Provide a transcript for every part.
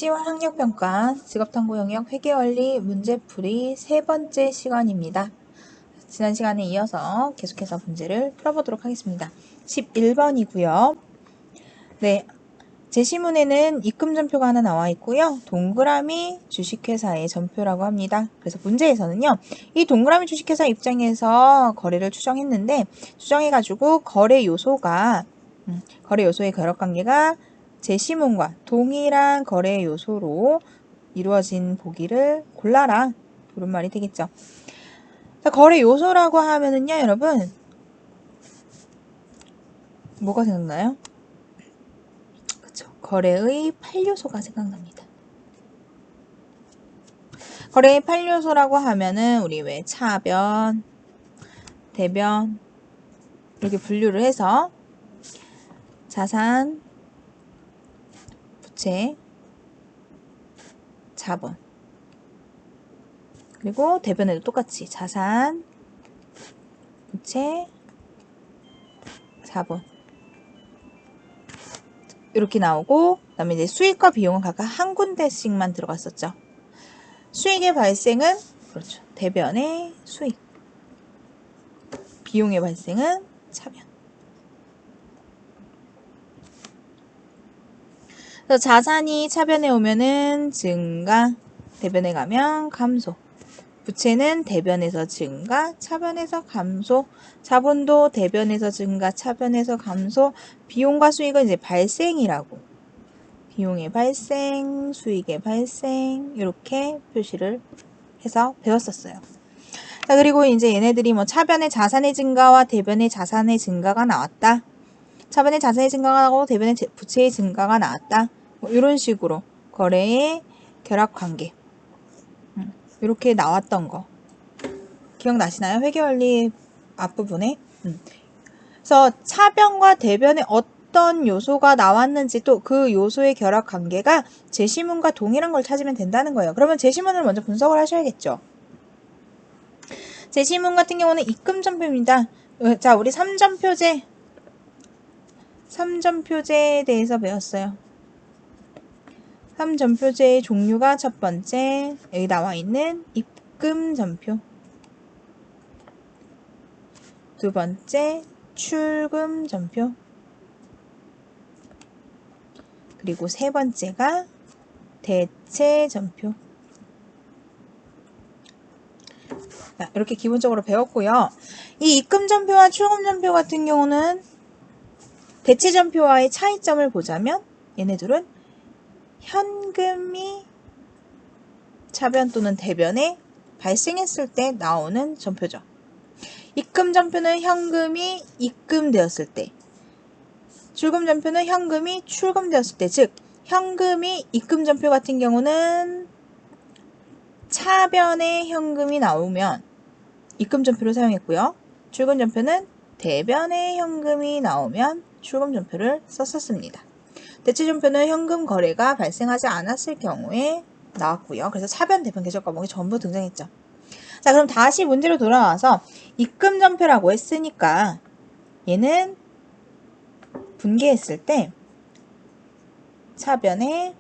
입시와 학력평가 직업탐구 영역 회계원리 문제풀이 세 번째 시간입니다. 지난 시간에 이어서 계속해서 문제를 풀어보도록 하겠습니다. 11번이고요. 네, 제시문에는 입금전표가 하나 나와 있고요. 동그라미 주식회사의 전표라고 합니다. 그래서 문제에서는요. 이 동그라미 주식회사 입장에서 거래를 추정했는데 추정해가지고 거래 요소의 결합관계가 제시문과 동일한 거래 요소로 이루어진 보기를 골라라. 그런 말이 되겠죠. 자, 거래 요소라고 하면은요, 여러분. 뭐가 생각나요? 그쵸. 거래의 8요소가 생각납니다. 거래의 8요소라고 하면은 우리 왜 차변, 대변 이렇게 분류를 해서 자산, 부채, 자본 그리고 대변에도 똑같이 자산, 부채, 자본 이렇게 나오고 그 다음에 이제 수익과 비용은 각각 한 군데씩만 들어갔었죠. 수익의 발생은 그렇죠. 대변의 수익, 비용의 발생은 차변. 그래서 자산이 차변에 오면은 증가, 대변에 가면 감소. 부채는 대변에서 증가, 차변에서 감소. 자본도 대변에서 증가, 차변에서 감소. 비용과 수익은 이제 발생이라고. 비용의 발생, 수익의 발생 이렇게 표시를 해서 배웠었어요. 자, 그리고 이제 얘네들이 뭐 차변의 자산의 증가와 대변의 자산의 증가가 나왔다. 차변의 자산의 증가가 나오고 대변의 부채의 증가가 나왔다. 뭐 이런 식으로 거래의 결합관계 이렇게 나왔던 거 기억나시나요? 회계원리 앞부분에 그래서 차변과 대변에 어떤 요소가 나왔는지 또 그 요소의 결합관계가 제시문과 동일한 걸 찾으면 된다는 거예요. 그러면 제시문을 먼저 분석을 하셔야겠죠. 제시문 같은 경우는 입금전표입니다. 자, 우리 3점표제에 대해서 배웠어요. 3점표제의 종류가 첫 번째, 여기 나와 있는 입금전표. 두 번째, 출금전표. 그리고 세 번째가 대체전표. 이렇게 기본적으로 배웠고요. 이 입금전표와 출금전표 같은 경우는 대체전표와의 차이점을 보자면 얘네들은 현금이 차변 또는 대변에 발생했을 때 나오는 전표죠. 입금전표는 현금이 입금되었을 때, 출금전표는 현금이 출금되었을 때, 즉 현금이 입금전표 같은 경우는 차변에 현금이 나오면 입금전표를 사용했고요. 출금전표는 대변에 현금이 나오면 출금전표를 썼었습니다. 대체전표는 현금 거래가 발생하지 않았을 경우에 나왔고요. 그래서 차변, 대변 계절 과목이 전부 등장했죠. 자, 그럼 다시 문제로 돌아와서 입금전표라고 했으니까 얘는 분개했을 때 차변에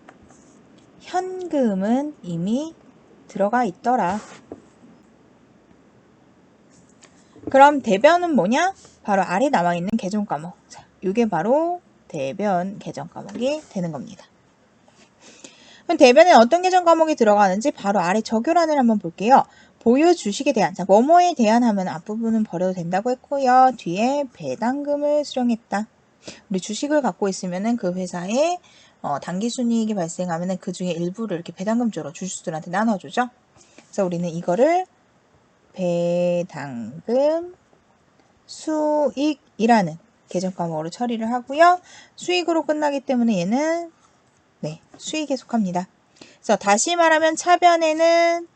현금은 이미 들어가 있더라. 그럼 대변은 뭐냐? 바로 아래 나와 있는 개정 과목. 자, 이게 바로 대변 개정 과목이 되는 겁니다. 그럼 대변에 어떤 개정 과목이 들어가는지 바로 아래 적요란을 한번 볼게요. 보유 주식에 대한, 자, 뭐뭐에 대한 하면 앞부분은 버려도 된다고 했고요. 뒤에 배당금을 수령했다. 우리 주식을 갖고 있으면은 그 회사에 단기 순이익이 발생하면은 그 중에 일부를 이렇게 배당금조로 주주들한테 나눠주죠. 그래서 우리는 이거를 배당금 수익이라는 개정 과목으로 처리를 하고요. 수익으로 끝나기 때문에 얘는 수익에 속합니다. 그래서 다시 말하면 차변에는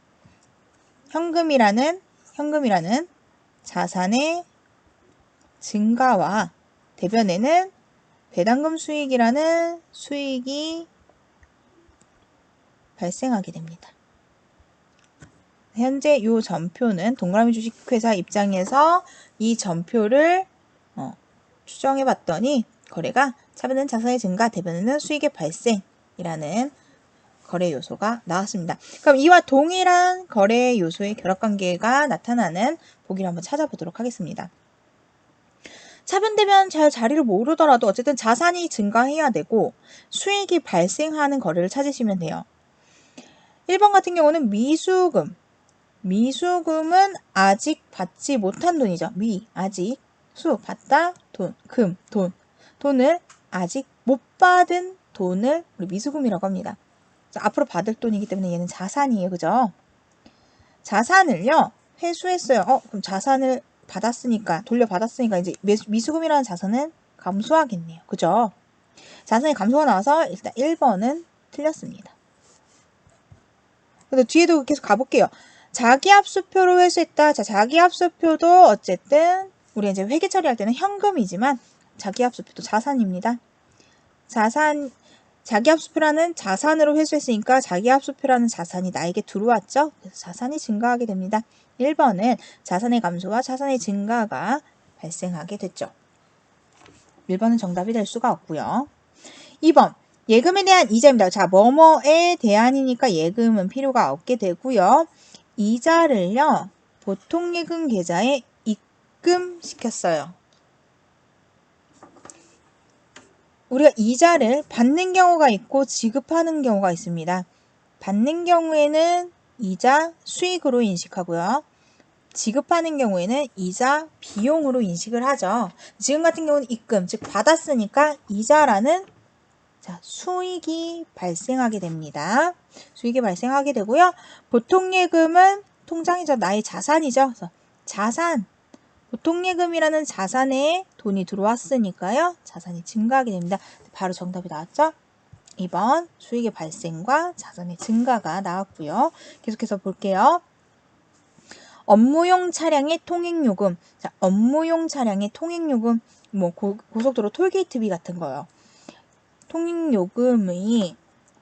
현금이라는 자산의 증가와 대변에는 배당금 수익이라는 수익이 발생하게 됩니다. 현재 이 전표는 동그라미 주식회사 입장에서 이 전표를 추정해 봤더니 거래가 차변은 자산의 증가, 대변에는 수익의 발생이라는 거래 요소가 나왔습니다. 그럼 이와 동일한 거래 요소의 결합관계가 나타나는 보기를 한번 찾아보도록 하겠습니다. 차변대변 잘 자리를 모르더라도 어쨌든 자산이 증가해야 되고 수익이 발생하는 거래를 찾으시면 돼요. 1번 같은 경우는 미수금. 미수금은 아직 받지 못한 돈이죠. 아직, 받다, 돈. 돈을 아직 못 받은 돈을 우리 미수금이라고 합니다. 앞으로 받을 돈이기 때문에 얘는 자산이에요. 그죠? 자산을요, 회수했어요. 그럼 자산을 돌려받았으니까 이제 미수금이라는 자산은 감소하겠네요. 그죠? 자산이 감소가 나와서 일단 1번은 틀렸습니다. 그래서 뒤에도 계속 가볼게요. 자기합수표로 회수했다. 자, 자기합수표도 어쨌든 우리 이제 회계 처리할 때는 현금이지만 자기합수표도 자산입니다. 자기합수표라는 자산으로 회수했으니까 자기합수표라는 자산이 나에게 들어왔죠. 그래서 자산이 증가하게 됩니다. 1번은 자산의 감소와 자산의 증가가 발생하게 됐죠. 1번은 정답이 될 수가 없고요. 2번 예금에 대한 이자입니다. 자, 뭐뭐에 대한이니까 예금은 필요가 없게 되고요. 이자를요, 보통 예금 계좌에 입금시켰어요. 우리가 이자를 받는 경우가 있고 지급하는 경우가 있습니다. 받는 경우에는 이자 수익으로 인식하고요. 지급하는 경우에는 이자 비용으로 인식을 하죠. 지금 같은 경우는 입금, 즉 받았으니까 이자라는 수익이 발생하게 됩니다. 수익이 발생하게 되고요. 보통 예금은 통장이죠. 나의 자산이죠. 그래서 보통 예금이라는 자산에 돈이 들어왔으니까요. 자산이 증가하게 됩니다. 바로 정답이 나왔죠. 2번 수익의 발생과 자산의 증가가 나왔고요. 계속해서 볼게요. 업무용 차량의 통행요금. 자, 업무용 차량의 통행요금, 고속도로 톨게이트비 같은 거요. 통행요금의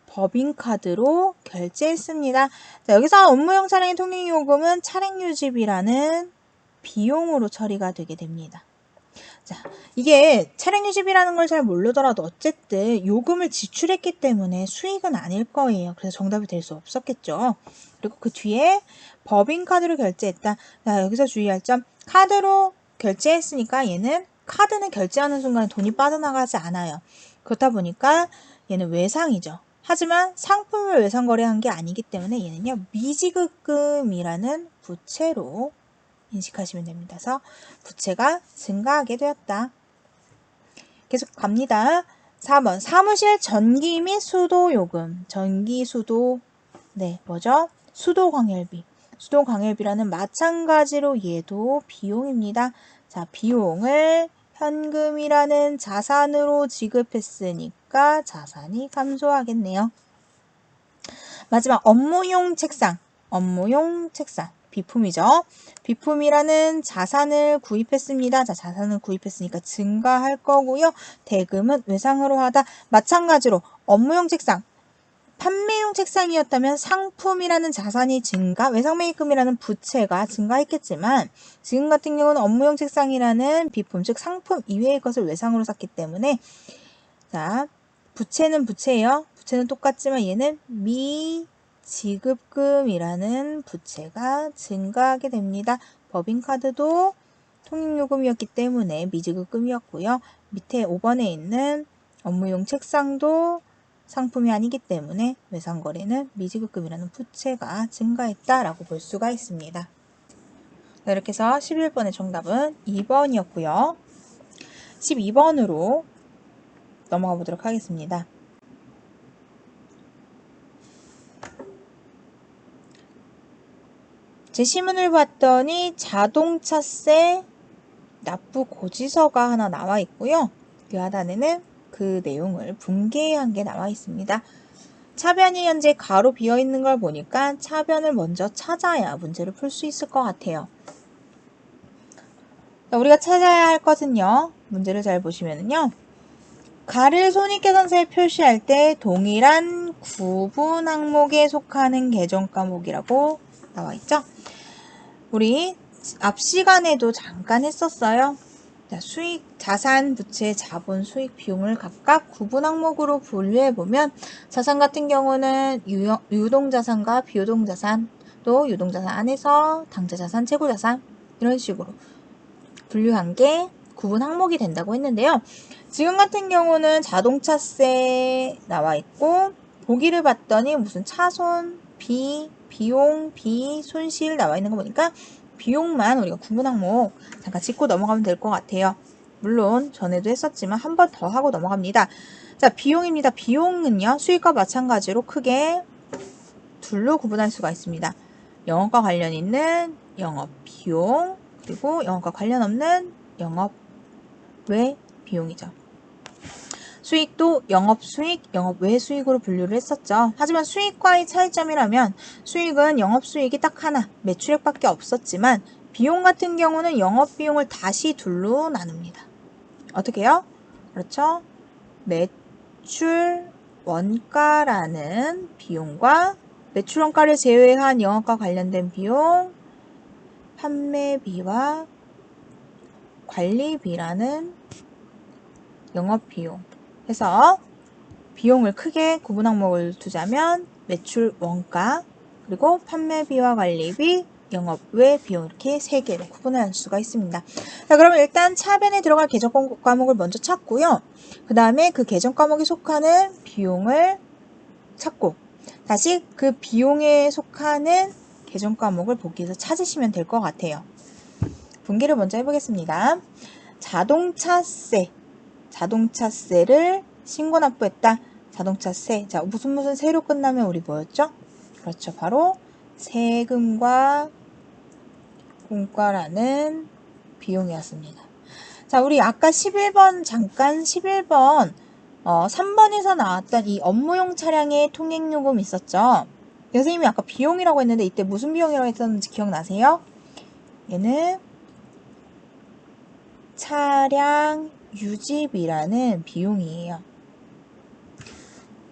법인카드로 결제했습니다. 자, 여기서 업무용 차량의 통행요금은 차량유지비라는 비용으로 처리가 되게 됩니다. 자, 이게 차량유지비라는 걸 잘 모르더라도 어쨌든 요금을 지출했기 때문에 수익은 아닐 거예요. 그래서 정답이 될 수 없었겠죠. 그리고 그 뒤에 법인카드로 결제했다. 자, 여기서 주의할 점, 카드로 결제했으니까 얘는 카드는 결제하는 순간 돈이 빠져나가지 않아요. 그렇다 보니까 얘는 외상이죠. 하지만 상품을 외상 거래한 게 아니기 때문에 얘는요, 미지급금이라는 부채로 인식하시면 됩니다. 그래서 부채가 증가하게 되었다. 계속 갑니다. 4번 사무실 전기 및 수도 요금. 전기, 수도, 뭐죠? 수도 광열비. 수도 광열비라는 마찬가지로 얘도 비용입니다. 자, 비용을 현금이라는 자산으로 지급했으니까 자산이 감소하겠네요. 마지막 업무용 책상. 업무용 책상. 비품이죠. 비품이라는 자산을 구입했습니다. 자, 자산을 구입했으니까 증가할 거고요. 대금은 외상으로 하다. 마찬가지로 업무용 책상. 판매용 책상이었다면 상품이라는 자산이 증가, 외상매입금이라는 부채가 증가했겠지만 지금 같은 경우는 업무용 책상이라는 비품, 즉 상품 이외의 것을 외상으로 샀기 때문에 자, 부채는 부채예요. 부채는 똑같지만 얘는 미지급금이라는 부채가 증가하게 됩니다. 법인카드도 통행요금이었기 때문에 미지급금이었고요. 밑에 5번에 있는 업무용 책상도 상품이 아니기 때문에 외상거래는 미지급금이라는 부채가 증가했다라고 볼 수가 있습니다. 이렇게 해서 11번의 정답은 2번이었고요. 12번으로 넘어가 보도록 하겠습니다. 제 시문을 봤더니 자동차세 납부 고지서가 하나 나와 있고요. 그 하단에는 그 내용을 분개한 게 나와 있습니다. 차변이 현재 가로 비어 있는 걸 보니까 차변을 먼저 찾아야 문제를 풀 수 있을 것 같아요. 우리가 찾아야 할 것은요. 문제를 잘 보시면은요. 가를 손익계산서에 표시할 때 동일한 구분 항목에 속하는 계정 과목이라고 나와 있죠. 우리 앞 시간에도 잠깐 했었어요. 자, 수익, 자산, 부채, 자본, 수익, 비용을 각각 구분 항목으로 분류해보면 자산 같은 경우는 유동자산과 비유동자산, 또 유동자산 안에서 당좌자산, 채권자산 이런 식으로 분류한 게 구분 항목이 된다고 했는데요. 지금 같은 경우는 자동차세 나와 있고 보기를 봤더니 무슨 차손, 비용, 손실 나와 있는 거 보니까 비용만 우리가 구분 항목 잠깐 짚고 넘어가면 될 것 같아요. 물론 전에도 했었지만 한 번 더 하고 넘어갑니다. 자, 비용입니다. 비용은요, 수익과 마찬가지로 크게 둘로 구분할 수가 있습니다. 영업과 관련 있는 영업 비용, 그리고 영업과 관련 없는 영업 외 비용이죠. 수익도 영업수익, 영업외수익으로 분류를 했었죠. 하지만 수익과의 차이점이라면 수익은 영업수익이 딱 하나, 매출액밖에 없었지만 비용 같은 경우는 영업비용을 다시 둘로 나눕니다. 어떻게 해요? 그렇죠? 매출 원가라는 비용과 매출 원가를 제외한 영업과 관련된 비용, 판매비와 관리비라는 영업비용 해서 비용을 크게 구분 항목을 두자면 매출 원가, 그리고 판매비와 관리비, 영업 외 비용 이렇게 3개로 구분할 수가 있습니다. 자, 그러면 일단 차변에 들어갈 계정 과목을 먼저 찾고요. 그 다음에 그 계정 과목에 속하는 비용을 찾고 다시 그 비용에 속하는 계정 과목을 보기에서 찾으시면 될 것 같아요. 분기를 먼저 해보겠습니다. 자동차세를 신고 납부했다. 자동차세. 자, 무슨 세로 끝나면 우리 뭐였죠? 그렇죠. 바로 세금과 공과라는 비용이었습니다. 자, 우리 아까 11번 3번에서 나왔던 이 업무용 차량의 통행요금 있었죠? 선생님이 아까 비용이라고 했는데 이때 무슨 비용이라고 했었는지 기억나세요? 얘는 차량 유지비라는 비용이에요.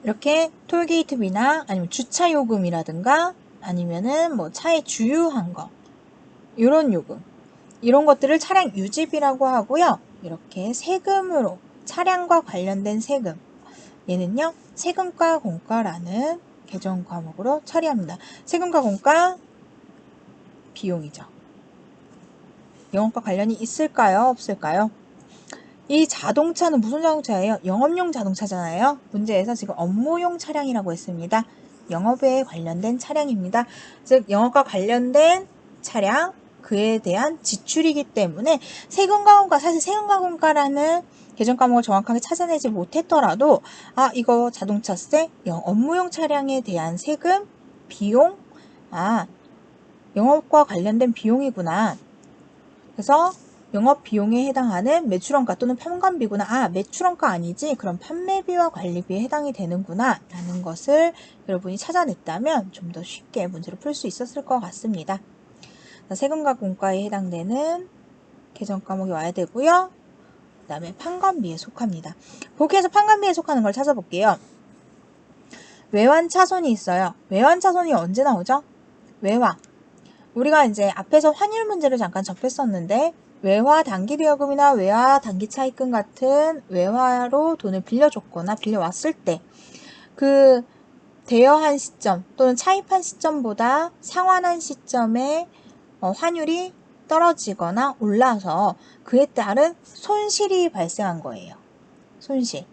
이렇게 톨게이트비나 아니면 주차요금이라든가 아니면은 뭐 차에 주유한 거 이런 요금 이런 것들을 차량 유지비라고 하고요. 이렇게 세금으로 차량과 관련된 세금 얘는요 세금과 공과라는 계정 과목으로 처리합니다. 세금과 공과 비용이죠. 영업과 관련이 있을까요? 없을까요? 이 자동차는 무슨 자동차예요? 영업용 자동차잖아요. 문제에서 지금 업무용 차량이라고 했습니다. 영업에 관련된 차량입니다. 즉 영업과 관련된 차량, 그에 대한 지출이기 때문에 세금과 공과, 사실 세금과 공과라는 계정 과목을 정확하게 찾아내지 못했더라도 이거 자동차세, 업무용 차량에 대한 세금, 비용, 영업과 관련된 비용이구나. 그래서 영업 비용에 해당하는 매출원가 또는 판관비구나. 매출원가 아니지? 그럼 판매비와 관리비에 해당이 되는구나. 라는 것을 여러분이 찾아냈다면 좀 더 쉽게 문제를 풀 수 있었을 것 같습니다. 세금과 공과에 해당되는 계정 과목이 와야 되고요. 그 다음에 판관비에 속합니다. 복귀해서 판관비에 속하는 걸 찾아볼게요. 외환차손이 있어요. 외환차손이 언제 나오죠? 외화. 우리가 이제 앞에서 환율 문제를 잠깐 접했었는데 외화 단기대여금이나 외화 단기차입금 같은 외화로 돈을 빌려줬거나 빌려왔을 때 그 대여한 시점 또는 차입한 시점보다 상환한 시점에 환율이 떨어지거나 올라서 그에 따른 손실이 발생한 거예요. 손실.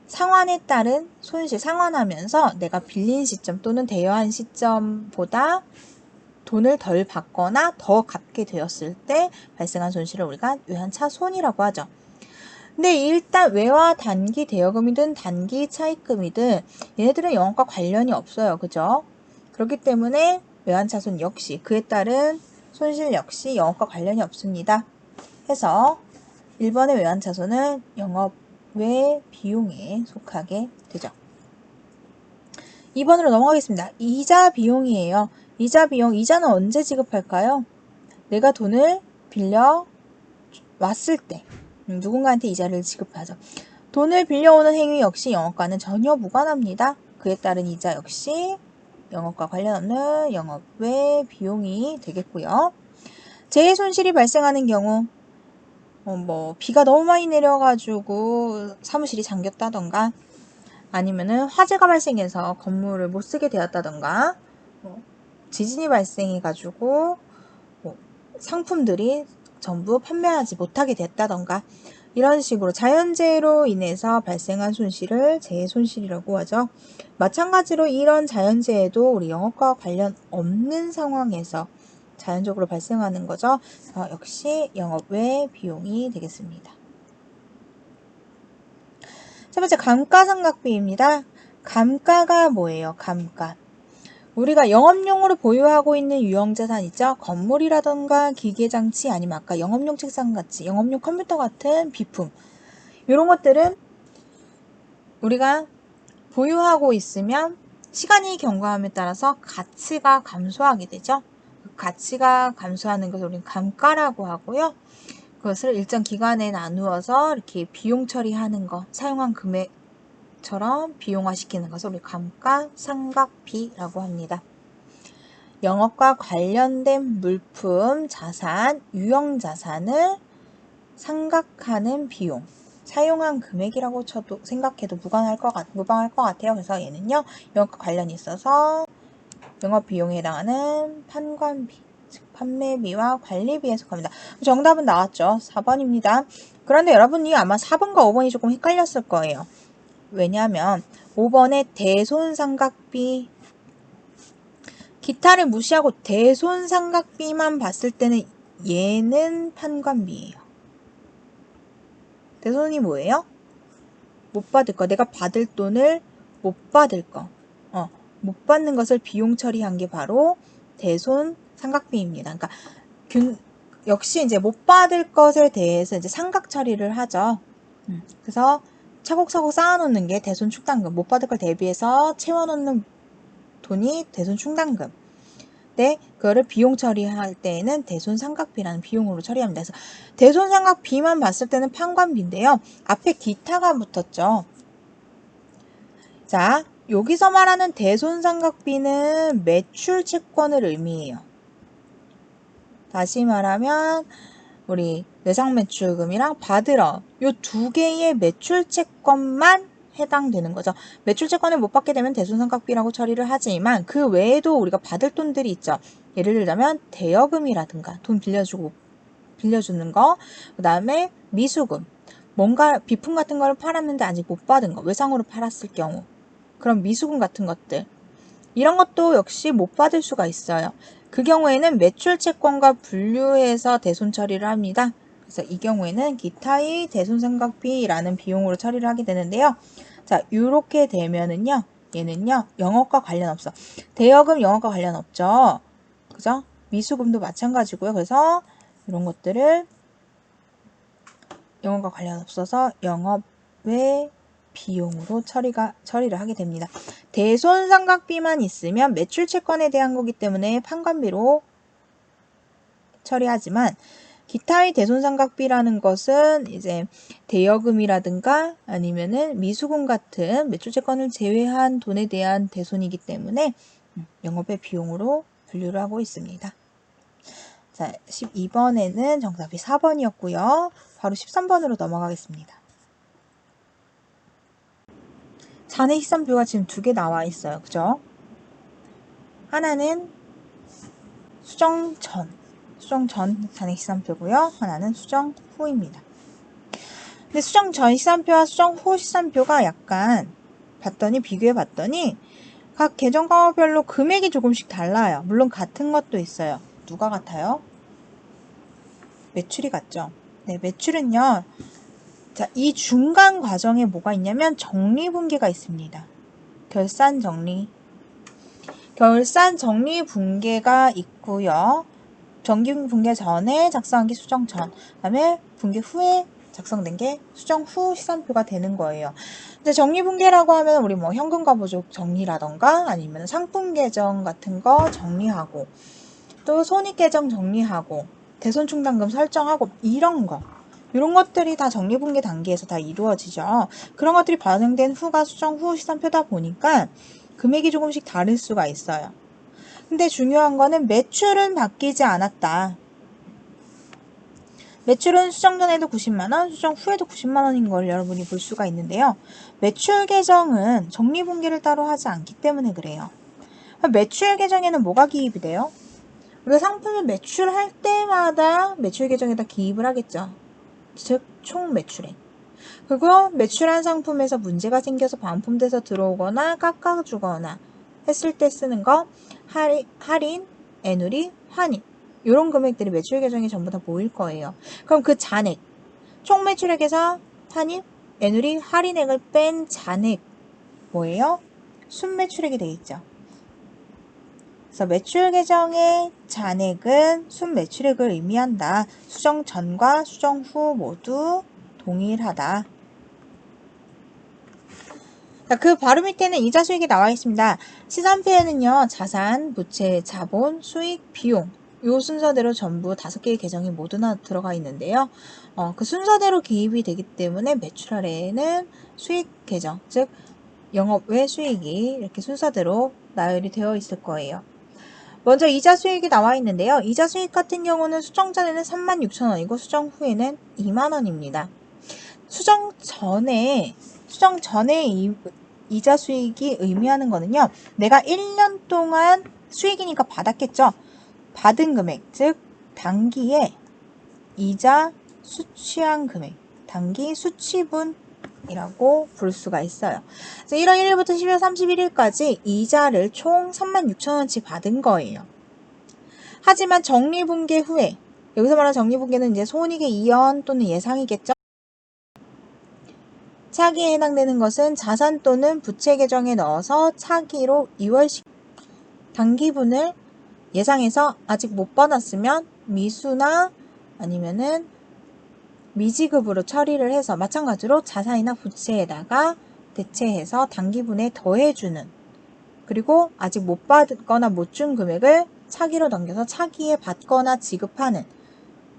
상환에 따른 손실, 상환하면서 내가 빌린 시점 또는 대여한 시점보다 돈을 덜 받거나 더 갚게 되었을 때 발생한 손실을 우리가 외환차손이라고 하죠. 근데 일단 외화 단기 대여금이든 단기 차입금이든 얘네들은 영업과 관련이 없어요. 그죠? 그렇기 때문에 외환차손 역시 그에 따른 손실 역시 영업과 관련이 없습니다. 해서 1번의 외환차손은 영업 외 비용에 속하게 되죠. 2번으로 넘어가겠습니다. 이자 비용이에요. 이자 비용, 이자는 언제 지급할까요? 내가 돈을 빌려 왔을 때 누군가한테 이자를 지급하죠. 돈을 빌려오는 행위 역시 영업과는 전혀 무관합니다. 그에 따른 이자 역시 영업과 관련 없는 영업 외 비용이 되겠고요. 재해 손실이 발생하는 경우 뭐 비가 너무 많이 내려가지고 사무실이 잠겼다던가, 아니면은 화재가 발생해서 건물을 못 쓰게 되었다던가, 지진이 발생해가지고 뭐 상품들이 전부 판매하지 못하게 됐다던가, 이런 식으로 자연재해로 인해서 발생한 손실을 재해 손실이라고 하죠. 마찬가지로 이런 자연재해도 우리 영업과 관련 없는 상황에서 자연적으로 발생하는 거죠. 역시 영업 외 비용이 되겠습니다. 첫 번째, 감가상각비입니다. 감가가 뭐예요? 감가. 우리가 영업용으로 보유하고 있는 유형자산 있죠? 건물이라던가 기계장치, 아니면 아까 영업용 책상같이 영업용 컴퓨터 같은 비품, 이런 것들은 우리가 보유하고 있으면 시간이 경과함에 따라서 가치가 감소하게 되죠. 가치가 감소하는 것을 우리는 감가라고 하고요. 그것을 일정 기간에 나누어서 이렇게 비용 처리하는 거, 사용한 금액처럼 비용화시키는 것을 우리 감가상각비라고 합니다. 영업과 관련된 물품, 자산, 유형자산을 상각하는 비용, 사용한 금액이라고 생각해도 무방할 것 같아요. 그래서 얘는요, 영업과 관련이 있어서 영업비용에 해당하는 판관비, 즉 판매비와 관리비에 속합니다. 정답은 나왔죠. 4번입니다. 그런데 여러분이 아마 4번과 5번이 조금 헷갈렸을 거예요. 왜냐하면 5번에 대손상각비, 기타를 무시하고 대손상각비만 봤을 때는 얘는 판관비예요. 대손이 뭐예요? 못 받을 거. 내가 받을 돈을 못 받을 거. 못 받는 것을 비용 처리한 게 바로 대손상각비입니다. 그러니까 역시 이제 못 받을 것에 대해서 이제 상각 처리를 하죠. 그래서 차곡차곡 쌓아놓는 게 대손충당금. 못 받을 걸 대비해서 채워놓는 돈이 대손충당금. 네, 그거를 비용 처리할 때에는 대손상각비라는 비용으로 처리합니다. 그래서 대손상각비만 봤을 때는 판관비인데요. 앞에 기타가 붙었죠. 자, 여기서 말하는 대손상각비는 매출채권을 의미해요. 다시 말하면 우리 외상매출금이랑 받으러 이 두 개의 매출채권만 해당되는 거죠. 매출채권을 못 받게 되면 대손상각비라고 처리를 하지만 그 외에도 우리가 받을 돈들이 있죠. 예를 들자면 대여금이라든가 돈 빌려주는 거, 그 다음에 미수금, 뭔가 비품 같은 걸 팔았는데 아직 못 받은 거, 외상으로 팔았을 경우 그런 미수금 같은 것들, 이런 것도 역시 못 받을 수가 있어요. 그 경우에는 매출채권과 분류해서 대손 처리를 합니다. 그래서 이 경우에는 기타의 대손상각비라는 비용으로 처리를 하게 되는데요. 자, 이렇게 되면은요, 얘는요, 영업과 관련 없어. 대여금 영업과 관련 없죠. 그죠? 미수금도 마찬가지고요. 그래서 이런 것들을 영업과 관련 없어서 영업 외 비용으로 처리를 하게 됩니다. 대손상각비만 있으면 매출채권에 대한 거기 때문에 판관비로 처리하지만 기타의 대손상각비라는 것은 이제 대여금이라든가 아니면은 미수금 같은 매출채권을 제외한 돈에 대한 대손이기 때문에 영업의 비용으로 분류를 하고 있습니다. 자, 12번에는 정답이 4번이었고요. 바로 13번으로 넘어가겠습니다. 잔해 희산표가 지금 두 개 나와 있어요. 그죠? 하나는 수정 전 잔해 희산표고요. 하나는 수정 후입니다. 근데 수정 전 시산표와 수정 후 시산표가 약간 비교해 봤더니 각 계정과목별로 금액이 조금씩 달라요. 물론 같은 것도 있어요. 누가 같아요? 매출이 같죠? 네, 매출은요. 자, 이 중간 과정에 뭐가 있냐면 정리분계가 있습니다. 결산 정리 분계가 있고요. 정기분계 전에 작성한 게 수정 전, 그 다음에 분계 후에 작성된 게 수정 후 시산표가 되는 거예요. 근데 정리분계라고 하면 우리 뭐 현금과 보조 정리라던가 아니면 상품 계정 같은 거 정리하고 또 손익 계정 정리하고 대손충당금 설정하고 이런 것들이 다 정리분계 단계에서 다 이루어지죠. 그런 것들이 반영된 후가 수정 후 시산표다 보니까 금액이 조금씩 다를 수가 있어요. 근데 중요한 거는 매출은 바뀌지 않았다. 매출은 수정 전에도 90만원, 수정 후에도 90만원인 걸 여러분이 볼 수가 있는데요. 매출 계정은 정리분기를 따로 하지 않기 때문에 그래요. 매출 계정에는 뭐가 기입이 돼요? 우리가 상품을 매출할 때마다 매출 계정에다 기입을 하겠죠. 즉, 총 매출액. 그리고 매출한 상품에서 문제가 생겨서 반품돼서 들어오거나 깎아주거나 했을 때 쓰는 거 할인, 애누리, 환입 이런 금액들이 매출 계정에 전부 다 모일 거예요. 그럼 그 잔액, 총 매출액에서 환입, 애누리, 할인액을 뺀 잔액 뭐예요? 순매출액이 되겠죠. 그래서 매출 계정의 잔액은 순매출액을 의미한다. 수정 전과 수정 후 모두 동일하다. 자, 그 바로 밑에는 이자 수익이 나와 있습니다. 시산표에는요, 자산, 부채, 자본, 수익, 비용 요 순서대로 전부 5개의 계정이 모두 들어가 있는데요. 그 순서대로 기입이 되기 때문에 매출 아래에는 수익 계정, 즉 영업 외 수익이 이렇게 순서대로 나열이 되어 있을 거예요. 먼저 이자 수익이 나와 있는데요. 이자 수익 같은 경우는 수정 전에는 36,000원이고 수정 후에는 2만원입니다. 수정 전에 이자 수익이 의미하는 거는요. 내가 1년 동안 수익이니까 받았겠죠. 받은 금액, 즉 단기에 이자 수취한 금액, 단기 수취분이라고 부를 수가 있어요. 그래서 1월 1일부터 12월 31일까지 이자를 총 36,000원치 받은 거예요. 하지만 정리분계 후에, 여기서 말하는 정리분계는 이제 손익의 이연 또는 예상이겠죠. 차기에 해당되는 것은 자산 또는 부채 계정에 넣어서 차기로 이월식 단기분을 예상해서 아직 못 받았으면 미수나 아니면은 미지급으로 처리를 해서 마찬가지로 자산이나 부채에다가 대체해서 단기분에 더해주는, 그리고 아직 못 받거나 못 준 금액을 차기로 넘겨서 차기에 받거나 지급하는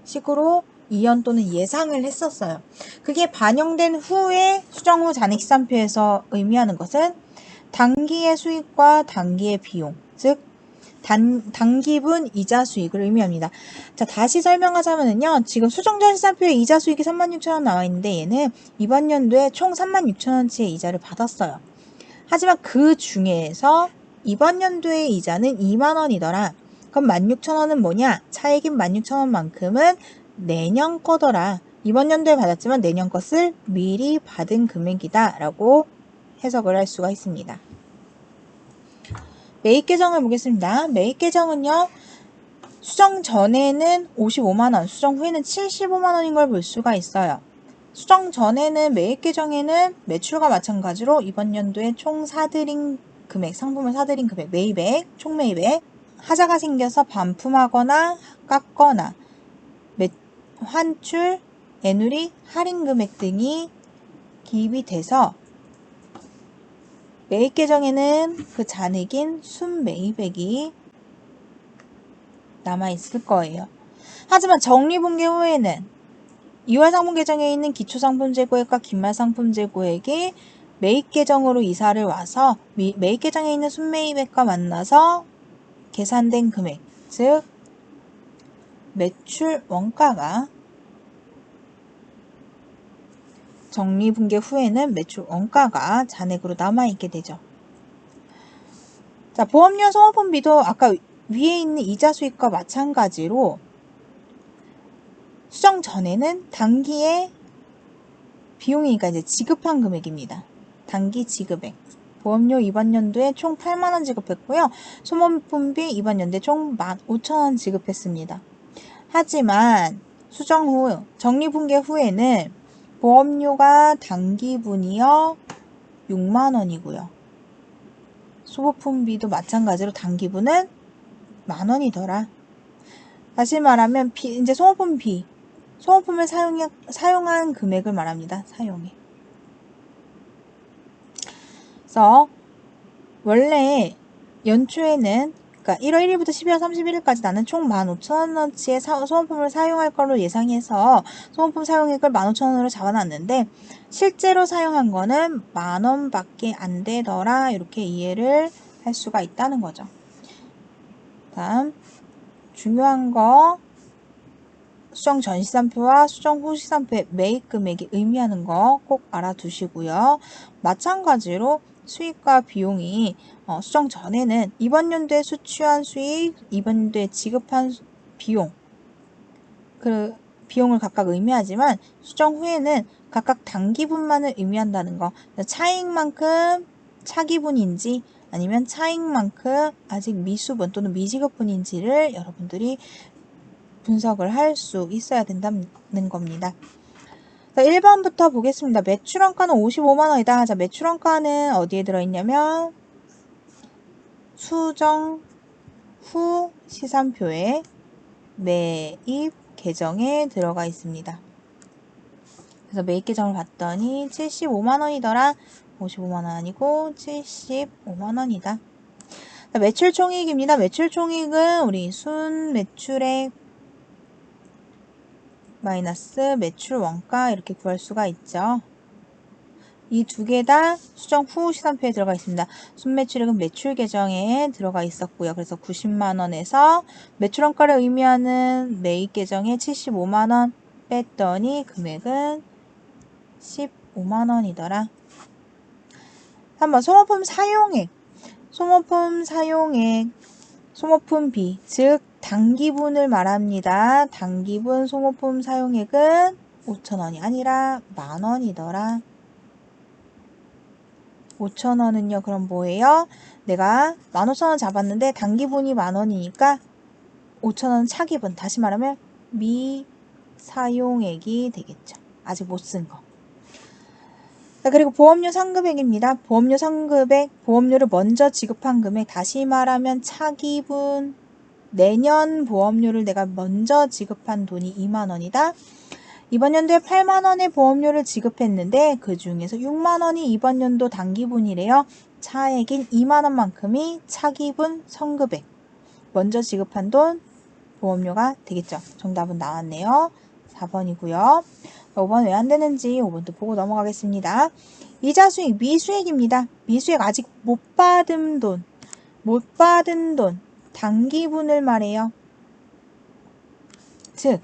식으로 이연 또는 예상을 했었어요. 그게 반영된 후에 수정 후 잔액시산표에서 의미하는 것은 단기의 수익과 단기의 비용, 즉 단기분 이자 수익을 의미합니다. 자, 다시 설명하자면요. 지금 수정 전 시산표에 이자 수익이 36,000원 나와 있는데 얘는 이번 연도에 총 36,000원치의 이자를 받았어요. 하지만 그 중에서 이번 연도의 이자는 2만원이더라. 그럼 16,000원은 뭐냐? 차액인 16,000원만큼은 내년 거더라. 이번 연도에 받았지만 내년 것을 미리 받은 금액이다 라고 해석을 할 수가 있습니다. 매입 계정을 보겠습니다. 매입 계정은요, 수정 전에는 55만원, 수정 후에는 75만원인 걸 볼 수가 있어요. 수정 전에는 매입 계정에는 매출과 마찬가지로 이번 연도에 총 사들인 금액, 상품을 사들인 금액, 매입액, 총 매입액, 하자가 생겨서 반품하거나 깎거나 환출, 애누리, 할인 금액 등이 기입이 돼서 매입 계정에는 그 잔액인 순매입액이 남아있을 거예요. 하지만 정리분계 후에는 2월 상품 계정에 있는 기초상품 재고액과 긴말 상품 재고액이 매입 계정으로 이사를 와서 매입 계정에 있는 순매입액과 만나서 계산된 금액, 즉 매출 원가가 정리분계 후에는 매출 원가가 잔액으로 남아있게 되죠. 자, 보험료 소모품비도 아까 위에 있는 이자 수익과 마찬가지로 수정 전에는 단기의 비용이니까 이제 지급한 금액입니다. 단기 지급액. 보험료 이번 연도에 총 8만원 지급했고요. 소모품비 이번 연도에 총 15,000원 지급했습니다. 하지만 수정 후, 정리분계 후에는 보험료가 단기분이요 6만원이고요. 소모품비도 마찬가지로 단기분은 만원이더라. 다시 말하면 이제 소모품을 사용한 금액을 말합니다. 사용액. 그래서 원래 연초에는 그러니까 1월 1일부터 12월 31일까지 나는 총 15,000원어치의 소모품을 사용할 걸로 예상해서 소모품 사용액을 15,000원으로 잡아놨는데 실제로 사용한 거는 만원밖에 안 되더라. 이렇게 이해를 할 수가 있다는 거죠. 다음 중요한 거 수정 전 시산표와 수정 후 시산표의 매입 금액이 의미하는 거 꼭 알아두시고요. 마찬가지로 수익과 비용이 수정 전에는 이번 연도에 수취한 수익, 이번 연도에 지급한 비용, 그 비용을 각각 의미하지만 수정 후에는 각각 당기분만을 의미한다는 거. 차익만큼 차기분인지 아니면 차익만큼 아직 미수분 또는 미지급분인지를 여러분들이 분석을 할 수 있어야 된다는 겁니다. 자, 1번부터 보겠습니다. 매출원가는 55만원이다. 자, 매출원가는 어디에 들어있냐면 수정 후 시산표에 매입 계정에 들어가 있습니다. 그래서 매입 계정을 봤더니 75만원이더라. 55만원 아니고 75만원이다. 매출총익입니다. 매출총익은 우리 순매출액 마이너스 매출원가 이렇게 구할 수가 있죠. 이 두 개 다 수정 후 시산표에 들어가 있습니다. 순매출액은 매출 계정에 들어가 있었고요. 그래서 90만원에서 매출원가를 의미하는 매입 계정에 75만원 뺐더니 금액은 15만원이더라. 3번 소모품 사용액. 소모품 사용액, 소모품비, 즉 당기분을 말합니다. 당기분 소모품 사용액은 5,000원이 아니라 만원이더라. 5,000원은요, 그럼 뭐예요? 내가 15,000원 잡았는데 당기분이 만원이니까 5,000원은 차기분, 다시 말하면 미사용액이 되겠죠. 아직 못 쓴 거. 자, 그리고 보험료 상급액입니다. 보험료 상급액, 보험료를 먼저 지급한 금액, 다시 말하면 차기분, 내년 보험료를 내가 먼저 지급한 돈이 2만원이다. 이번 연도에 8만원의 보험료를 지급했는데 그 중에서 6만원이 이번 연도 당기분이래요. 차액인 2만원만큼이 차기분 선급액, 먼저 지급한 돈 보험료가 되겠죠. 정답은 나왔네요. 4번이고요. 5번 왜 안 되는지 5번도 보고 넘어가겠습니다. 이자 수익, 미수액입니다. 미수액 아직 못 받은 돈, 당기분을 말해요. 즉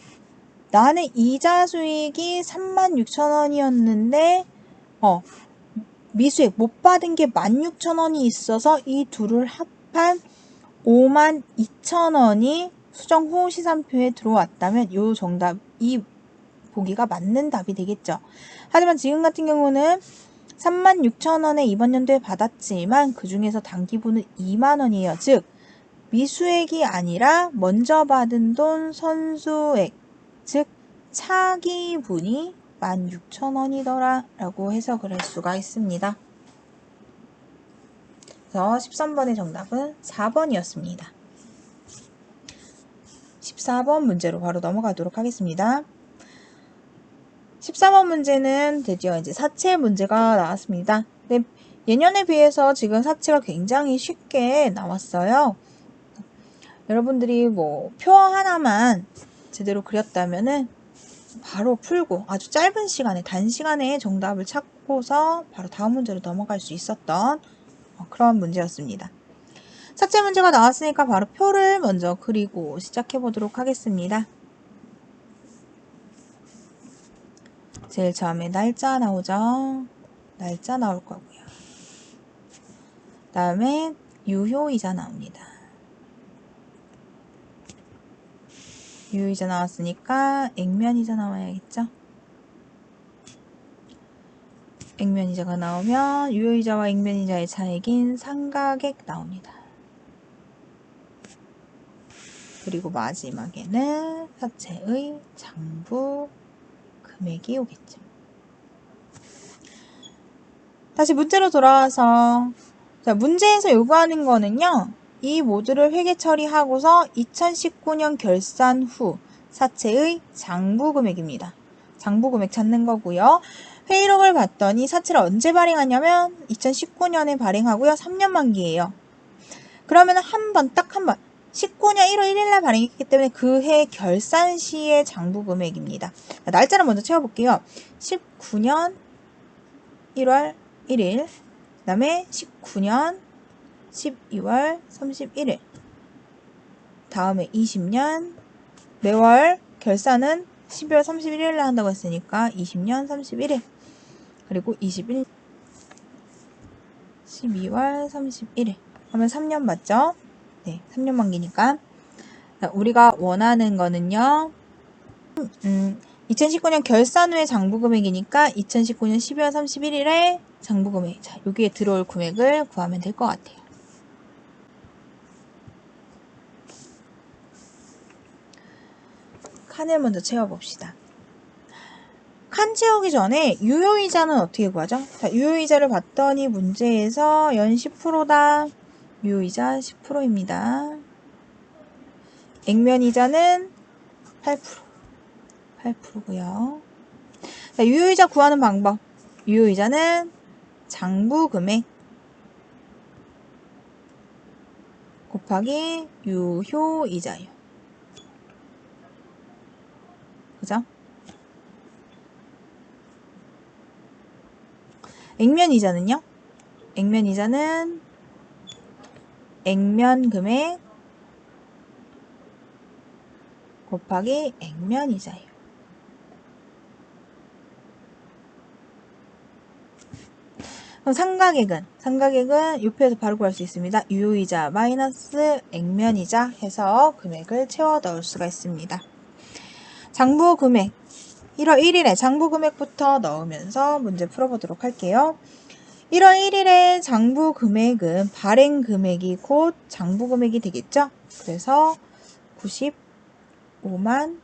나는 이자 수익이 36,000원이었는데 미수액 못 받은 게 16,000원이 있어서 이 둘을 합한 52,000원이 수정 후 시산표에 들어왔다면 이 정답, 이 보기가 맞는 답이 되겠죠. 하지만 지금 같은 경우는 36,000원에 이번 연도에 받았지만 그 중에서 당기분은 2만원이에요. 즉 미수액이 아니라 먼저 받은 돈 선수액, 즉 차기분이 16,000원이더라 라고 해석을 할 수가 있습니다. 그래서 13번의 정답은 4번이었습니다. 14번 문제로 바로 넘어가도록 하겠습니다. 14번 문제는 드디어 이제 사채 문제가 나왔습니다. 근데 예년에 비해서 지금 사채가 굉장히 쉽게 나왔어요. 여러분들이 표 하나만 제대로 그렸다면은 바로 풀고 아주 짧은 시간에, 단시간에 정답을 찾고서 바로 다음 문제로 넘어갈 수 있었던 그런 문제였습니다. 사채 문제가 나왔으니까 바로 표를 먼저 그리고 시작해 보도록 하겠습니다. 제일 처음에 날짜 나오죠. 날짜 나올 거고요. 다음에 유효이자 나옵니다. 유효이자 나왔으니까 액면이자 나와야겠죠. 액면이자가 나오면 유효이자와 액면이자의 차액인 상각액 나옵니다. 그리고 마지막에는 사채의 장부 금액이 오겠죠. 다시 문제로 돌아와서 자, 문제에서 요구하는 거는요. 이 모두를 회계 처리하고서 2019년 결산 후 사채의 장부 금액입니다. 장부 금액 찾는 거고요. 회의록을 봤더니 사채를 언제 발행하냐면 2019년에 발행하고요. 3년 만기예요. 그러면 딱 한 번 19년 1월 1일날 발행했기 때문에 그 해 결산 시의 장부 금액입니다. 날짜를 먼저 채워볼게요. 19년 1월 1일, 그 다음에 19년 12월 31일, 다음에 20년 매월 결산은 12월 31일에 한다고 했으니까 20년 31일. 그리고 12월 31일. 그러면 3년 맞죠? 네, 3년 만기니까. 우리가 원하는 거는요. 2019년 결산 후의 장부금액이니까 2019년 12월 31일에 장부금액. 자, 여기에 들어올 금액을 구하면 될 것 같아요. 칸을 먼저 채워봅시다. 칸 채우기 전에 유효이자는 어떻게 구하죠? 자, 유효이자를 봤더니 문제에서 연 10%다. 유효이자 10%입니다. 액면이자는 8%. 8%고요. 자, 유효이자 구하는 방법. 유효이자는 장부금액 곱하기 유효이자예요. 그죠? 액면이자는요? 액면이자는 액면금액 곱하기 액면이자예요. 그럼 상가액은 옆에서 바로 구할 수 있습니다. 유효이자 마이너스 액면이자 해서 금액을 채워 넣을 수가 있습니다. 장부금액 1월 1일에 장부금액부터 넣으면서 문제 풀어보도록 할게요. 1월 1일에 장부금액은 발행금액이 곧 장부금액이 되겠죠? 그래서 95만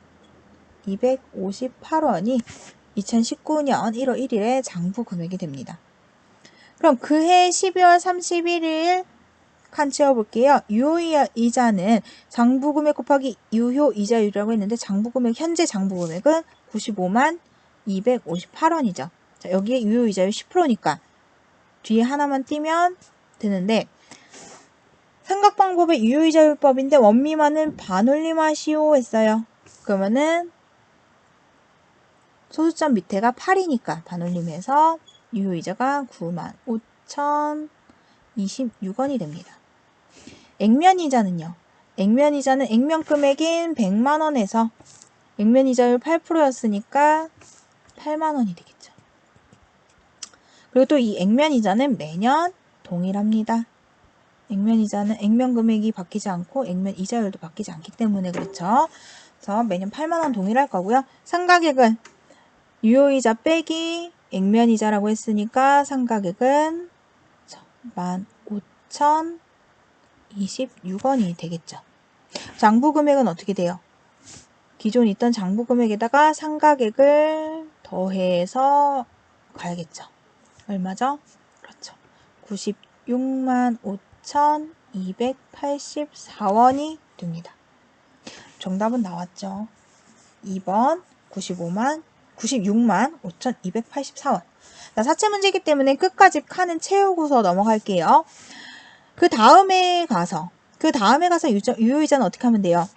258원이 2019년 1월 1일에 장부금액이 됩니다. 그럼 그해 12월 31일 칸 채워볼게요. 유효이자는 장부금액 곱하기 유효이자율이라고 했는데 현재 장부금액은 95만 258원이죠. 자, 여기에 유효이자율 10%니까 뒤에 하나만 띄면 되는데 삼각방법의 유효이자율법인데 원미만은 반올림하시오 했어요. 그러면은 소수점 밑에가 8이니까 반올림해서 유효이자가 95,026원이 됩니다. 액면이자는요. 액면이자는 액면금액인 100만원에서 액면이자율 8%였으니까 8만원이 되겠죠. 그리고 또 이 액면이자는 매년 동일합니다. 액면이자는 액면금액이 바뀌지 않고 액면이자율도 바뀌지 않기 때문에 그렇죠. 그래서 매년 8만원 동일할 거고요. 상가액은 유효이자 빼기 액면이자라고 했으니까 상가액은 15,026원이 되겠죠. 장부금액은 어떻게 돼요? 기존 있던 장부금액에다가 상가액을 더해서 가야겠죠. 얼마죠? 그렇죠. 96만 5,284원이 됩니다. 정답은 나왔죠. 2번 96만 5,284원. 자, 사채 문제이기 때문에 끝까지 칸은 채우고서 넘어갈게요. 그 다음에 가서 유효이자는 어떻게 하면 돼요?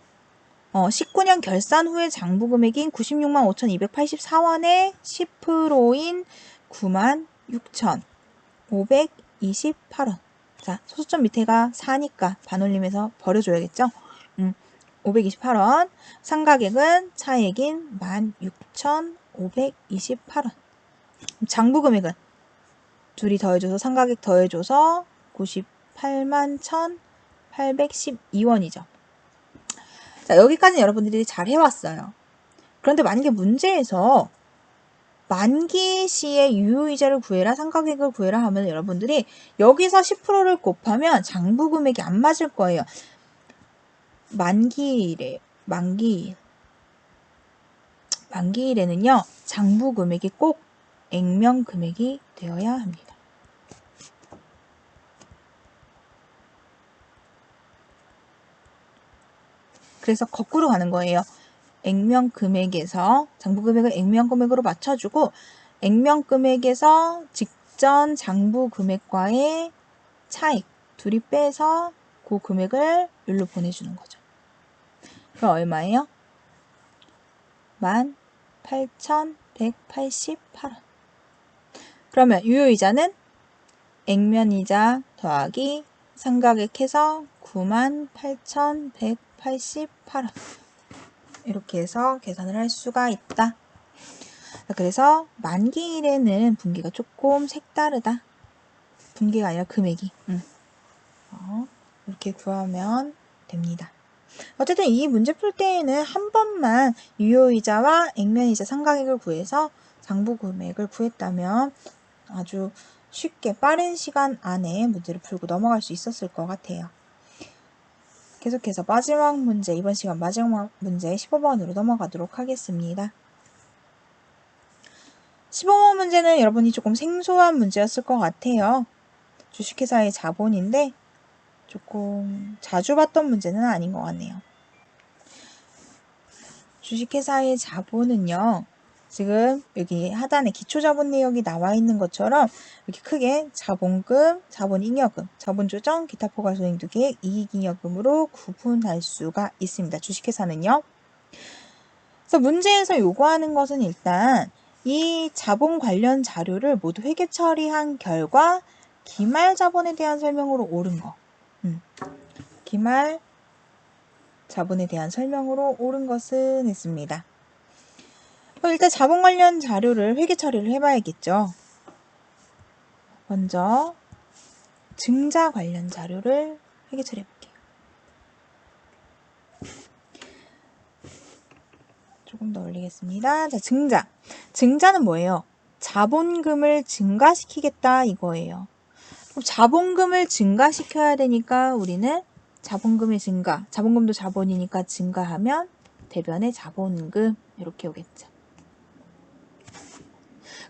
19년 결산 후에 장부금액인 96만 5,284원에 10%인 96,528원. 자, 소수점 밑에가 4니까 반올림해서 버려줘야겠죠? 528원. 상가액은 차액인 16,528원. 장부금액은 둘이 더해줘서 상가액 더해줘서 98만 1,812원이죠. 자, 여기까지는 여러분들이 잘 해왔어요. 그런데 만약에 문제에서 만기 시에 유효이자를 구해라, 상가액을 구해라 하면 여러분들이 여기서 10%를 곱하면 장부금액이 안 맞을 거예요. 만기일에는요, 장부금액이 꼭 액면금액이 되어야 합니다. 그래서 거꾸로 가는 거예요. 액면금액에서 장부금액을 액면금액으로 맞춰주고 액면금액에서 직전 장부금액과의 차익 둘이 빼서 그 금액을 여기로 보내주는 거죠. 그럼 얼마예요? 18,188원. 그러면 유효이자는 액면이자 더하기 상가액 해서 98,188원. 이렇게 해서 계산을 할 수가 있다. 그래서 만기일에는 분기가 조금 색다르다. 분기가 아니라 금액이. 이렇게 구하면 됩니다. 어쨌든 이 문제 풀 때에는 한 번만 유효이자와 액면이자 상각액을 구해서 장부 금액을 구했다면 아주 쉽게 빠른 시간 안에 문제를 풀고 넘어갈 수 있었을 것 같아요. 계속해서 마지막 문제, 이번 시간 마지막 문제 15번으로 넘어가도록 하겠습니다. 15번 문제는 여러분이 조금 생소한 문제였을 것 같아요. 주식회사의 자본인데 조금 자주 봤던 문제는 아닌 것 같네요. 주식회사의 자본은요, 지금 여기 하단에 기초자본 내역이 나와 있는 것처럼 이렇게 크게 자본금, 자본잉여금, 자본조정, 기타 포괄소행도계획, 이익잉여금으로 구분할 수가 있습니다. 주식회사는요. 그래서 문제에서 요구하는 것은 일단 이 자본 관련 자료를 모두 회계 처리한 결과 기말 자본에 대한 설명으로 옳은 거. 기말 자본에 대한 설명으로 옳은 것은 있습니다. 일단 자본 관련 자료를 회계 처리를 해봐야겠죠. 먼저 증자 관련 자료를 회계 처리해 볼게요. 조금 더 올리겠습니다. 자, 증자. 증자는 뭐예요? 자본금을 증가시키겠다 이거예요. 그럼 자본금을 증가시켜야 되니까 우리는 자본금의 증가, 자본금도 자본이니까 증가하면 대변의 자본금 이렇게 오겠죠.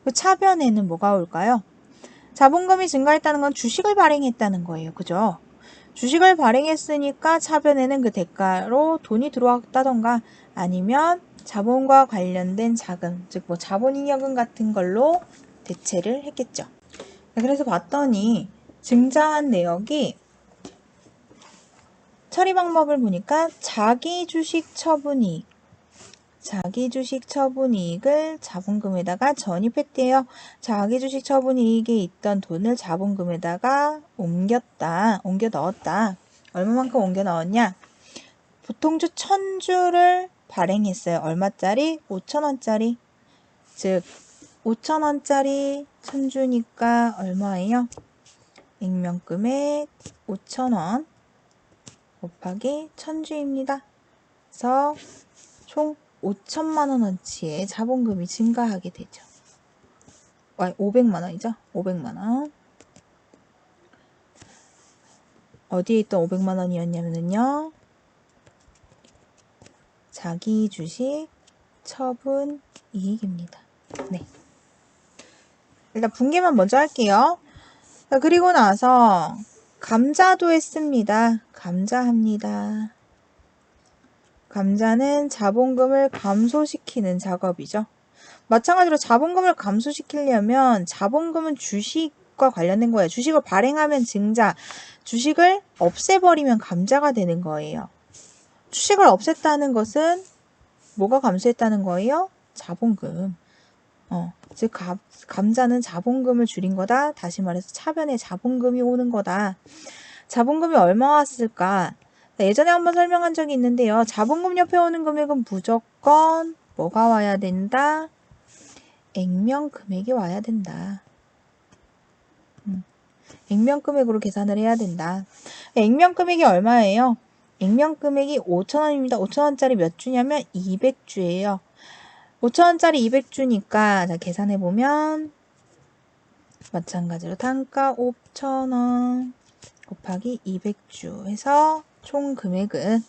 그 차변에는 뭐가 올까요? 자본금이 증가했다는 건 주식을 발행했다는 거예요. 그죠? 주식을 발행했으니까 차변에는 그 대가로 돈이 들어왔다던가 아니면 자본과 관련된 자금, 즉 뭐 자본잉여금 같은 걸로 대체를 했겠죠. 그래서 봤더니 증자한 내역이 처리 방법을 보니까 자기 주식 처분이익, 자기 주식 처분이익을 자본금에다가 전입했대요. 자기 주식 처분이익에 있던 돈을 자본금에다가 옮겨 넣었다. 얼마만큼 옮겨 넣었냐? 보통주 1000주를 발행했어요. 얼마짜리? 5,000원짜리. 즉 5,000원짜리 1000주니까 얼마예요? 액면금액 5,000원 곱하기 1000주입니다. 그래서 총 5천만원어치의 자본금이 증가하게 되죠. 500만원이죠. 500만원. 어디에 있던 500만원이었냐면요. 자기 주식 처분 이익입니다. 네. 일단 분기만 먼저 할게요. 그리고 나서 감자도 했습니다. 감자합니다. 감자는 자본금을 감소시키는 작업이죠. 마찬가지로 자본금을 감소시키려면 자본금은 주식과 관련된 거예요. 주식을 발행하면 증자, 주식을 없애버리면 감자가 되는 거예요. 주식을 없앴다는 것은 뭐가 감소했다는 거예요? 자본금. 즉 감자는 자본금을 줄인 거다. 다시 말해서 차변에 자본금이 오는 거다. 자본금이 얼마 왔을까? 예전에 한번 설명한 적이 있는데요. 자본금 옆에 오는 금액은 무조건 뭐가 와야 된다? 액면 금액이 와야 된다. 액면 금액으로 계산을 해야 된다. 액면 금액이 얼마예요? 액면 금액이 5,000원입니다. 5,000원짜리 몇 주냐면 200주예요. 5,000원짜리 200주니까 자, 계산해보면 마찬가지로 단가 5,000원 곱하기 200주 해서 총 금액은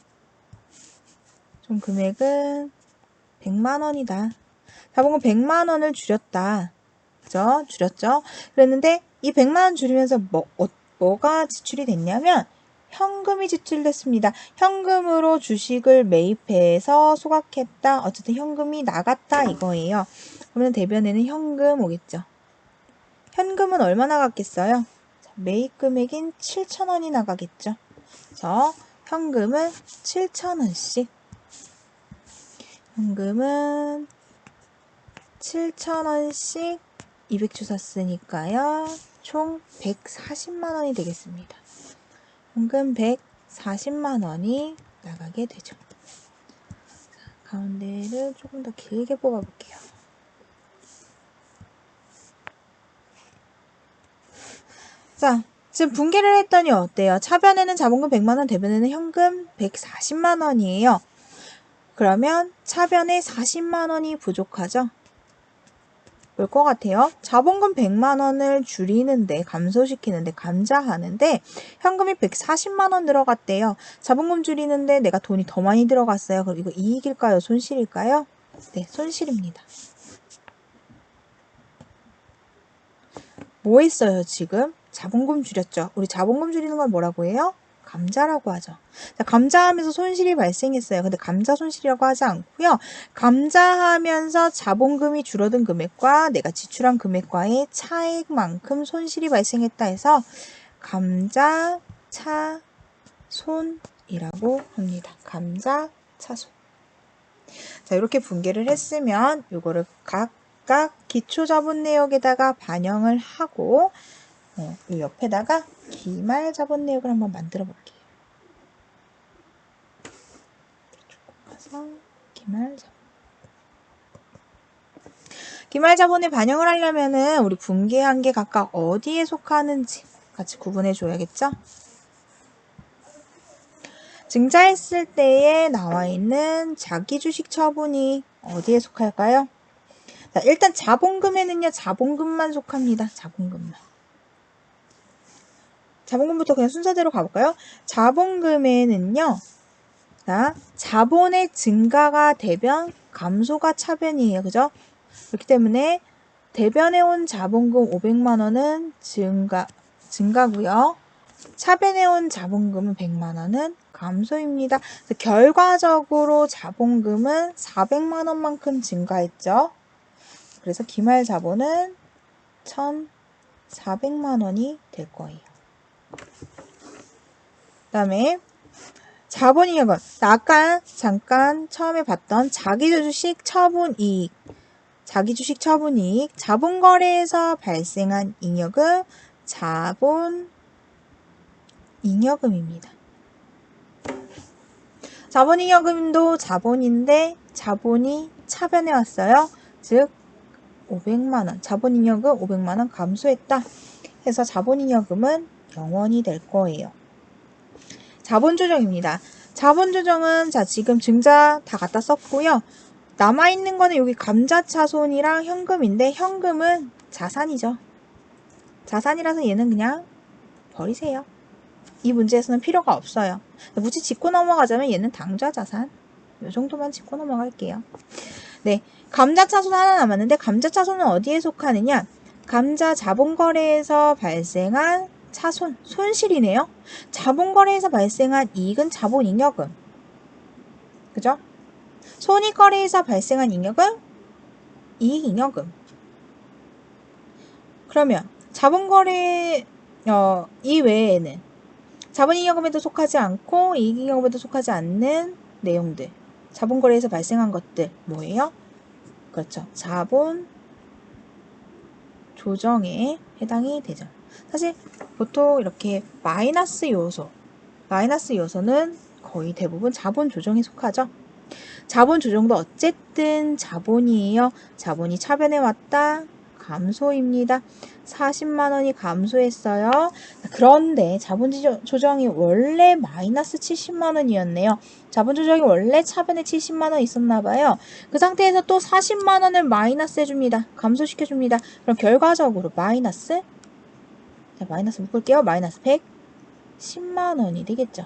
100만원이다. 자본금 100만원을 줄였다. 그죠? 줄였죠? 그랬는데 이 100만원 줄이면서 뭐가 지출이 됐냐면 현금이 지출됐습니다. 현금으로 주식을 매입해서 소각했다. 어쨌든 현금이 나갔다 이거예요. 그러면 대변에는 현금 오겠죠. 현금은 얼마 나갔겠어요? 매입 금액인 7,000원이 나가겠죠. 그래서 현금은 7,000원씩. 현금은 7,000원씩 200주 샀으니까요. 총 140만원이 되겠습니다. 현금 140만원이 나가게 되죠. 가운데를 조금 더 길게 뽑아볼게요. 자, 지금 분개를 했더니 어때요? 차변에는 자본금 100만원, 대변에는 현금 140만원이에요. 그러면 차변에 40만원이 부족하죠? 올 것 같아요. 자본금 100만원을 줄이는데, 감소시키는데, 감자하는데 현금이 140만원 들어갔대요. 자본금 줄이는데 내가 돈이 더 많이 들어갔어요. 그럼 이거 이익일까요? 손실일까요? 네, 손실입니다. 뭐 했어요, 지금? 자본금 줄였죠. 우리 자본금 줄이는 걸 뭐라고 해요? 감자라고 하죠. 자, 감자하면서 손실이 발생했어요. 근데 감자 손실이라고 하지 않고요. 감자하면서 자본금이 줄어든 금액과 내가 지출한 금액과의 차액만큼 손실이 발생했다 해서 감자 차손이라고 합니다. 감자 차손. 자, 이렇게 분개를 했으면 이거를 각각 기초자본 내역에다가 반영을 하고 이 옆에다가 기말 자본 내역을 한번 만들어 볼게요. 가서 기말 자본에 반영을 하려면은 우리 분개한 게 각각 어디에 속하는지 같이 구분해 줘야겠죠? 증자했을 때에 나와 있는 자기주식 처분이 어디에 속할까요? 자, 일단 자본금에는요, 자본금만 속합니다. 자본금부터 그냥 순서대로 가볼까요? 자본금에는요, 자, 자본의 증가가 대변, 감소가 차변이에요. 그죠? 그렇기 때문에 대변에 온 자본금 500만원은 증가고요. 차변에 온 자본금은 100만원은 감소입니다. 결과적으로 자본금은 400만원만큼 증가했죠. 그래서 기말 자본은 1,400만원이 될 거예요. 그 다음에 자본이익은 아까 잠깐 처음에 봤던 자기주식 처분이익, 자본거래에서 발생한 잉여금, 자본잉여금입니다. 자본잉여금도 자본인데 자본이 차변에 왔어요. 즉 500만원, 자본잉여금 500만원 감소했다 해서 자본잉여금은 0원이 될 거예요. 자본조정입니다. 자본조정은 자 지금 증자 다 갖다 썼고요. 남아있는 거는 여기 감자차손이랑 현금인데 현금은 자산이죠. 자산이라서 얘는 그냥 버리세요. 이 문제에서는 필요가 없어요. 묻지 짚고 넘어가자면 얘는 당좌자산. 이 정도만 짚고 넘어갈게요. 네, 감자차손 하나 남았는데 감자차손은 어디에 속하느냐? 감자 자본거래에서 발생한 차손, 손실이네요. 자본거래에서 발생한 이익은 자본잉여금. 그죠? 손익거래에서 발생한 잉여금, 이익잉여금. 그러면 자본거래 이외에는 자본잉여금에도 속하지 않고 이익잉여금에도 속하지 않는 내용들, 자본거래에서 발생한 것들 뭐예요? 그렇죠. 자본조정에 해당이 되죠. 사실 보통 이렇게 마이너스 요소는 거의 대부분 자본조정에 속하죠. 자본조정도 어쨌든 자본이에요. 자본이 차변에 왔다. 감소입니다. 40만원이 감소했어요. 그런데 자본조정이 원래 마이너스 70만원이었네요. 자본조정이 원래 차변에 70만원 있었나봐요. 그 상태에서 또 40만원을 마이너스 해줍니다. 감소시켜줍니다. 그럼 결과적으로 마이너스 묶을게요. 마이너스 110만원이 되겠죠.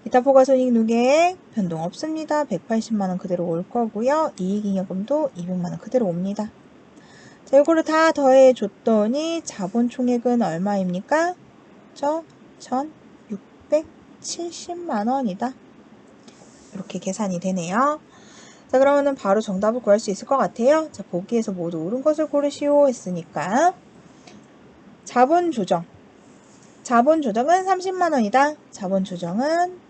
기타 포괄손익 누계액 변동 없습니다. 180만원 그대로 올 거고요. 이익잉여금도 200만원 그대로 옵니다. 자, 이거를 다 더해 줬더니 자본총액은 얼마입니까? 1670만원이다. 이렇게 계산이 되네요. 자, 그러면은 바로 정답을 구할 수 있을 것 같아요. 자, 보기에서 모두 옳은 것을 고르시오 했으니까 자본조정은 30만원이다. 자본조정은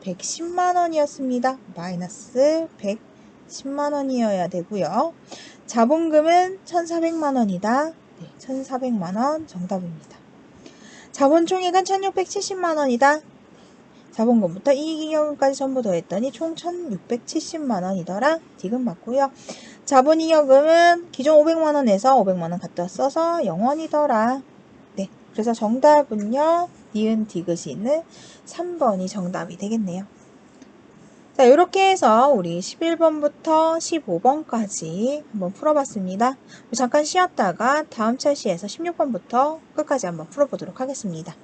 110만원이었습니다. 마이너스 110만원이어야 되고요. 자본금은 1400만원이다. 1400만원 정답입니다. 자본총액은 1670만원이다. 자본금부터 이익잉여금까지 전부 더했더니 총 1,670만원이더라. 디귿 맞고요. 자본잉여금은 기존 500만원에서 500만원 갖다 써서 0원이더라. 네, 그래서 정답은요. 니은 디귿이 있는 3번이 정답이 되겠네요. 자, 이렇게 해서 우리 11번부터 15번까지 한번 풀어봤습니다. 잠깐 쉬었다가 다음 철시에서 16번부터 끝까지 한번 풀어보도록 하겠습니다.